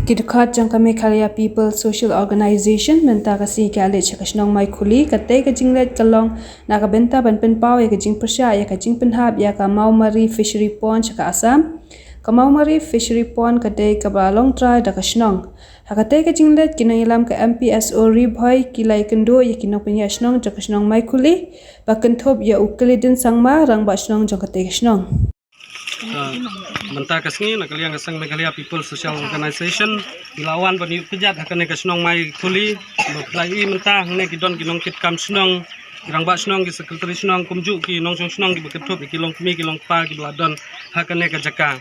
Kidkhat jangka Meghalaya People Social Organization menta kasi kale chakashnong mai khuli kate ka jinglet kalong na ka benta ban pen paw ya ka jing persya ya ka jing penhap ya ka Maumari Fishery Pond chaka Assam ka Maumari Fishery Pond kate ka balong try da kashnong hakate ka jinglet kinang ilam ka MPSO ribhoi kilai kendo ya kinong penya shnong chakashnong mai khuli ba kenthop ya ukelidin sangma rang ba shnong jangkate kashnong Menta kasni nak kalian kasang Meghalaya People Social Organization ilawan bani pejat hakane kasnong mai khuli lai menta ne kidon kinong kit kam snong rang ba snong ki sekretari snong kumju ki nong snong ki beketop ki long mi ki long pa ki bladon hakane ka jaka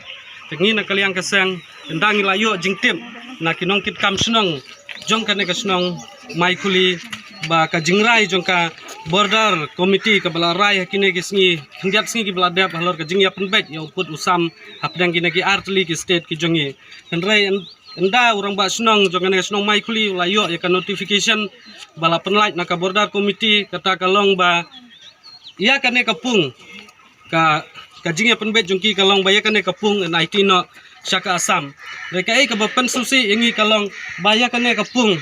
tengi nak kalian kasang endang ilayo jingtim na kinong kit kam snong jong kane kasnong mai khuli ba ka jingrai jong ka border committee ka balarai hakine kisngi hingjat sngi ki bladap halor ka jingya penbek ya uput usam hapdang kine ki artli ki state ki jongi henrai enda urang ba snong jongane snong mai khuli layo ya ka notification bala penlait na ka border committee kata kalong ba ya kane kapung ka jingya penbek jongki kalong ba ya kane kapung na IT no Shaka Assam reka ka ba pensusi ingi kalong ba ya kane kapung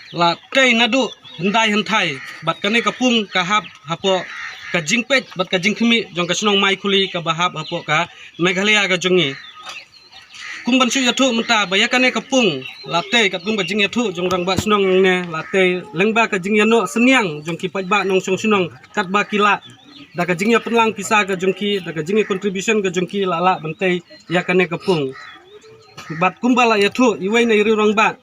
la tei nadu hendai hentai bat kane kapung kahap hapo ka jingpet bat ka jingkhmi jong ka snong mai khuli ka bahap hapo ka Meghalaya ka jongi kumban su yathu menta baya kane kapung late ka kum ka jing yathu jong rang ba snong ne late lengba ka jing yano seniang jong ki pajba nong song snong kat ba kila da ka jing ya penlang pisa ka jong ki da ka jing contribution ka jong ki lala bentai ya kane kapung bat kumbala yathu iwai na iri rang ba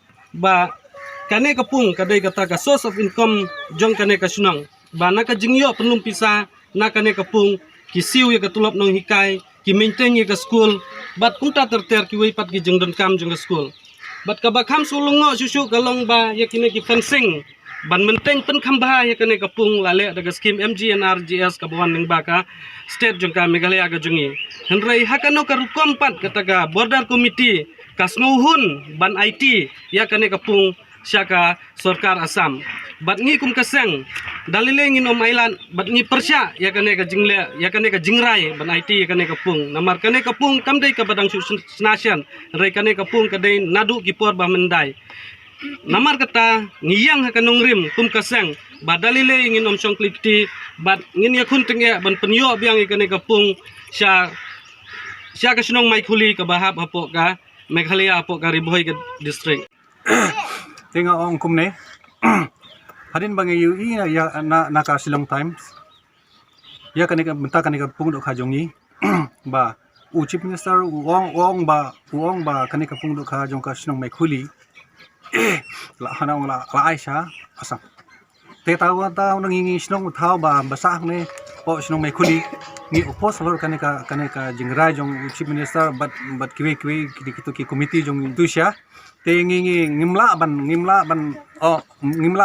kane kapung kadai kata ka source of income jong kane ka sunang bana ka jingyo penlum pisa na kane kapung kisiu ya katulop nong hikai ki maintain ya ka school bat kunta terter ki weipat ki jengdon kam jong ka school bat ka bakham sulungo susu kalong ba ya kine ki fencing ban menteng pen khamba ya kane kapung lale daga scheme MGNRGS ka bawan ning ba ka state jong ka Meghalaya ka jongi henrai hakano ka rukom pat kata ka border committee ka sngohun ban IT ya kane kapung Shaka Sarkar Assam bat ngi kum kaseng dalile ngin om ailan bat ngi persya ya kane ka jingle ya kane ka jingrai ban IT ya kane kapung namar kane kapung kamdai ka badang senasian rai kane kapung kadai nadu kipor bah mendai namar kata ngiyang hakanong rim kum kaseng bat dalile ngin om song klipti bat ngin ya kun tengya ban penyo biang ya kane kapung sya ka sunong mai khuli ka bahap hapo ka Meghalaya hapo ka Ribhoi ka district Tengok orang kum ni, hadin bang UI ya nak silong times, ya kan bentar kan pung dok kajongi, ba Chief Minister uang ba kan pung dok kajong ka sinong mai khuli, lah hana ong la Aisyah asam. Te tahu nangingi sinong tahu ba basah ni, sinong mai khuli, ni opos lor kan jingrai jong Chief Minister bat kiwe kitu ki komiti jong tu sya. Te ngimla ban ong ngimla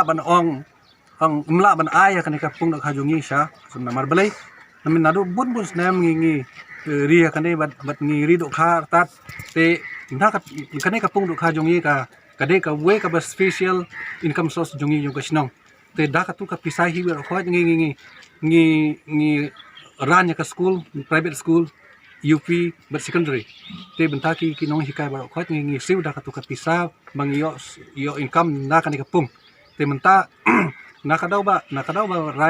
ban ay kan pung dok hajongi sya sumna marbalai namin nadu bun snam ngi ri kan bat ngi ri dok kha tat te nda kan pung dok hajongi ka kade ka we ka special income source jongi yung kasnong te da ka tu ka pisai hi ro khot ngi ran ya ka school private school UP but secondary te bentaki kinong hikai barok khot ngi siu da katu kapisa bang yo income na kan kapung te menta nakadaw ba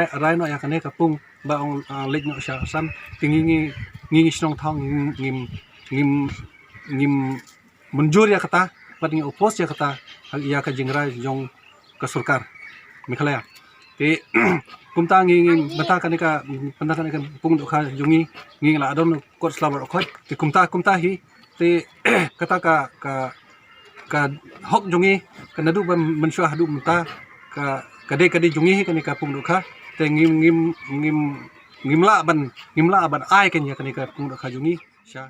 rai no ya kan kapung ba ong leg no sya sam tingi ngi snong thong ngim munjur ya kata bat ngi opos ya kata ya ka jingrai jong ka Sarkar Meghalaya te kumta ngi bata kan pung dok kha jungi ngi la adon kot slabar khot te kumta hi te kata ka hok jungi kan du ban mensua hadu menta ka kade jungi kan pung dok kha te ngimla ban ai kan ya kan pung dok kha jungi sya